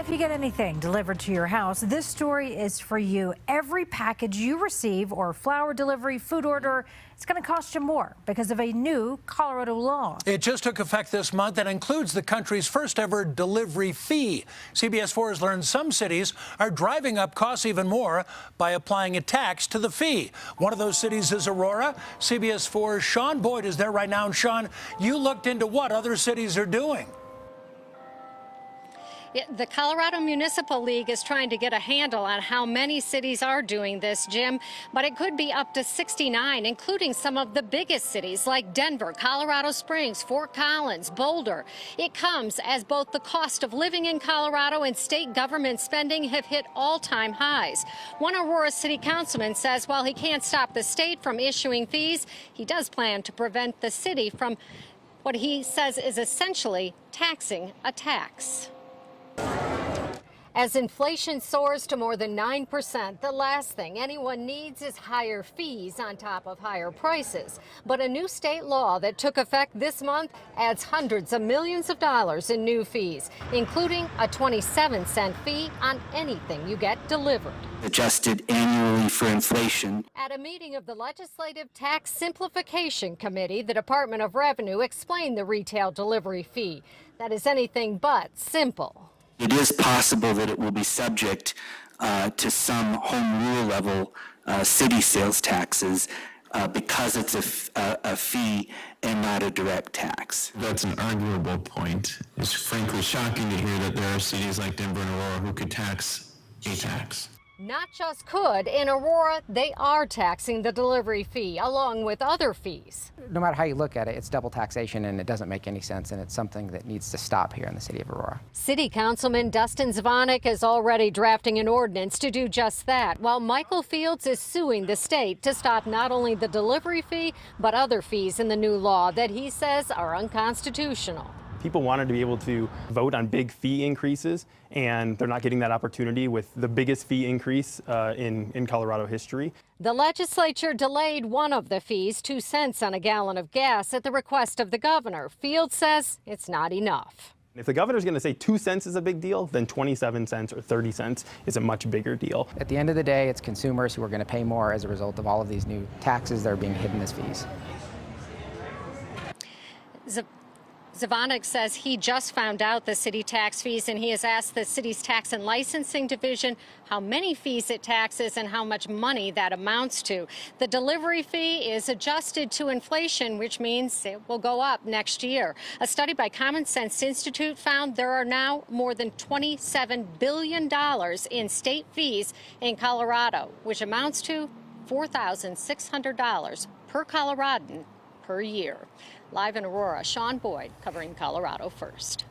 If you get anything delivered to your house, this story is for you. Every package you receive or flower delivery, food order, it's going to cost you more because of a new Colorado law. It just took effect this month and includes the country's first ever delivery fee. CBS 4 has learned some cities are driving up costs even more by applying a tax to the fee. One of those cities is Aurora. CBS 4's Sean Boyd is there right now. And Sean, you looked into what other cities are doing. The Colorado Municipal League is trying to get a handle on how many cities are doing this, Jim, but it could be up to 69, including some of the biggest cities like Denver, Colorado Springs, Fort Collins, Boulder. It comes as both the cost of living in Colorado and state government spending have hit all-time highs. One Aurora City Councilman says while he can't stop the state from issuing fees, he does plan to prevent the city from what he says is essentially taxing a tax. As inflation soars to more than 9%, the last thing anyone needs is higher fees on top of higher prices. But a new state law that took effect this month adds hundreds of millions of dollars in new fees, including a 27-cent fee on anything you get delivered. Adjusted annually for inflation. At a meeting of the Legislative Tax Simplification Committee, the Department of Revenue explained the retail delivery fee. That is anything but simple. It is possible that it will be subject to some home rule level city sales taxes because it's a fee and not a direct tax. That's an arguable point. It's frankly shocking to hear that there are cities like Denver and Aurora who could tax a tax. Not just could. In Aurora, they are taxing the delivery fee along with other fees. No matter how you look at it, it's double taxation and it doesn't make any sense, and it's something that needs to stop here in the city of Aurora. City Councilman Dustin Zvonek is already drafting an ordinance to do just that, while Michael Fields is suing the state to stop not only the delivery fee, but other fees in the new law that he says are unconstitutional. People wanted to be able to vote on big fee increases, and they're not getting that opportunity with the biggest fee increase in Colorado history. The legislature delayed one of the fees, 2 cents on a gallon of gas, at the request of the governor. Fields says it's not enough. If the governor's going to say 2 cents is a big deal, then 27 cents or 30 cents is a much bigger deal. At the end of the day, it's consumers who are going to pay more as a result of all of these new taxes that are being hidden as fees. Zvonek says he just found out the city tax fees, and he has asked the city's tax and licensing division how many fees it taxes and how much money that amounts to. The delivery fee is adjusted to inflation, which means it will go up next year. A study by Common Sense Institute found there are now more than $27 billion in state fees in Colorado, which amounts to $4,600 per Coloradan per year. Live in Aurora, Sean Boyd covering Colorado First.